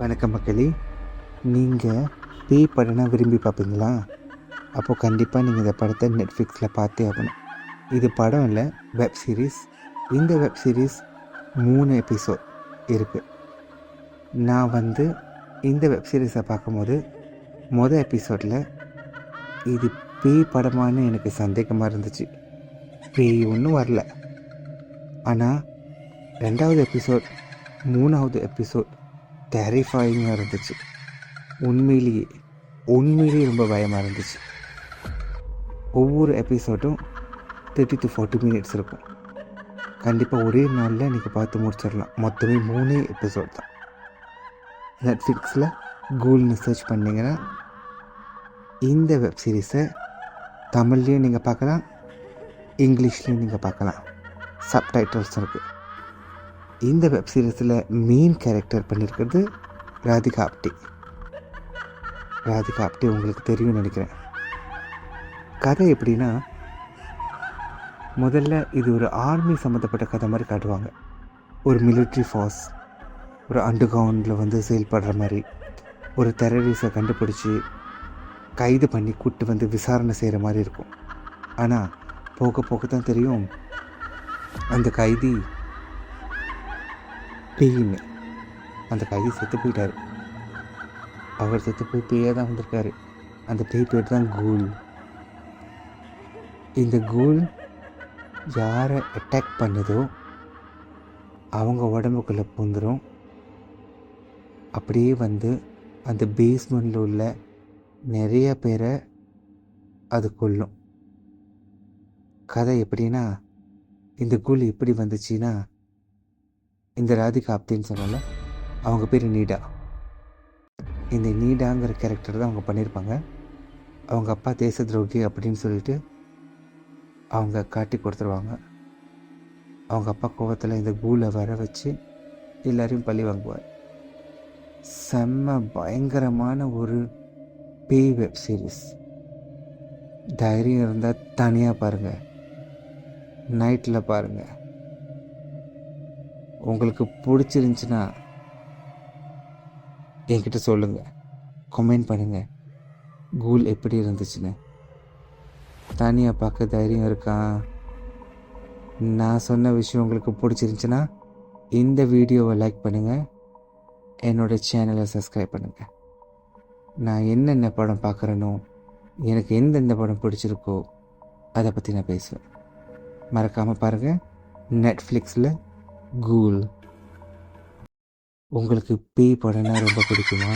வணக்கம் மக்களே. நீங்கள் பேய் படம்னா விரும்பி பார்ப்பீங்களா? அப்போது கண்டிப்பாக நீங்கள் இந்த படத்தை நெட்ஃப்ளிக்ஸில் பார்த்தே ஆகணும். இது படம் இல்லை, வெப் சீரிஸ். இந்த வெப் சீரிஸ் 3 எபிசோட் இருக்குது. நான் இந்த வெப் சீரிஸை பார்க்கும்போது எபிசோடில் இது பேய் படமானு எனக்கு சந்தேகமாக இருந்துச்சு. பேய் ஒன்றும் வரல. ஆனால் 2வது எபிசோட் 3வது எபிசோட் டெரிஃபையிங்காக இருந்துச்சு. உண்மையிலேயே ரொம்ப பயமாக இருந்துச்சு. ஒவ்வொரு எபிசோடும் 30 to 40 மினிட்ஸ் இருக்கும். கண்டிப்பாக ஒரே நாளில் நீங்கள் பார்த்து முடிச்சிடலாம். மொத்தமே 3 எபிசோட் தான். நெட்ஃப்ளிக்ஸில் கூகுள்னு சர்ச் பண்ணிங்கன்னா இந்த வெப் சீரிஸை தமிழ்லேயும் நீங்கள் பார்க்கலாம், இங்கிலீஷ்லேயும் நீங்கள் பார்க்கலாம். சப்டைட்டில்ஸ் இருக்குது. இந்த வெப் சீரிஸில் மெயின் கேரக்டர் பண்ணியிருக்கிறது ராதிகா ஆப்டே. உங்களுக்கு தெரியும்னு நினைக்கிறேன். கதை எப்படின்னா, முதல்ல இது ஒரு ஆர்மி சம்மந்தப்பட்ட கதை மாதிரி காட்டுவாங்க. ஒரு மிலிட்ரி ஃபோர்ஸ் ஒரு அண்டர்கிரவுண்டில் செயல்படுற மாதிரி ஒரு டெரரிஸ்ட்டை கண்டுபிடிச்சி கைது பண்ணி கூப்பிட்டு விசாரணை செய்கிற மாதிரி இருக்கும். ஆனால் போக போக தான் தெரியும் அந்த கைதி பேயின்னு. அந்த கைதி செத்து போயிட்டார். அவர் செத்து போய் பேயாக தான் வந்திருக்காரு. அந்த பேய் பேர் தான் கூல். இந்த கூல் யாரை அட்டாக் பண்ணுதோ அவங்க உடம்புக்குள்ளே பூந்துடும். அப்படியே அந்த பேஸ்மெண்ட்டில் உள்ள நிறைய பேரை அது கொல்லும். கதை எப்படின்னா, இந்த கூல் எப்படி வந்துச்சுன்னா, இந்த ராதிகா ஆப்தேன்னு சொன்னால அவங்க பேர் நீடா. இந்த நீடாங்கிற கேரக்டர் தான் அவங்க பண்ணியிருப்பாங்க. அவங்க அப்பா தேச துரோகி அப்படின்னு சொல்லிட்டு அவங்க காட்டி கொடுத்துருவாங்க. அவங்க அப்பா கோவத்தில் இந்த கூலை வர வச்சு எல்லாரையும் பழி வாங்குவார். செம்ம பயங்கரமான ஒரு பேய் வெப் சீரிஸ். தைரியம் இருந்தால் தனியாக பாருங்கள், நைட்டில் பாருங்கள். உங்களுக்கு பிடிச்சிருந்துச்சின்னா என்கிட்ட சொல்லுங்கள், கமெண்ட் பண்ணுங்கள் கூல் எப்படி இருந்துச்சுன்னு. தனியாக பார்க்க தைரியம் இருக்கா? நான் சொன்ன விஷயம் உங்களுக்கு பிடிச்சிருந்துச்சின்னா இந்த வீடியோவை லைக் பண்ணுங்கள், என்னோடய சேனலை சப்ஸ்கிரைப் பண்ணுங்கள். நான் என்னென்ன படம் பார்க்குறேனோ, எனக்கு எந்தெந்த படம் பிடிச்சிருக்கோ அதை பற்றி நான் பேசுவேன். மறக்காமல் பாருங்கள். நெட்ஃப்ளிக்ஸில் கூல். உங்களுக்கு பேய் படம்னா ரொம்ப பிடிக்குமா?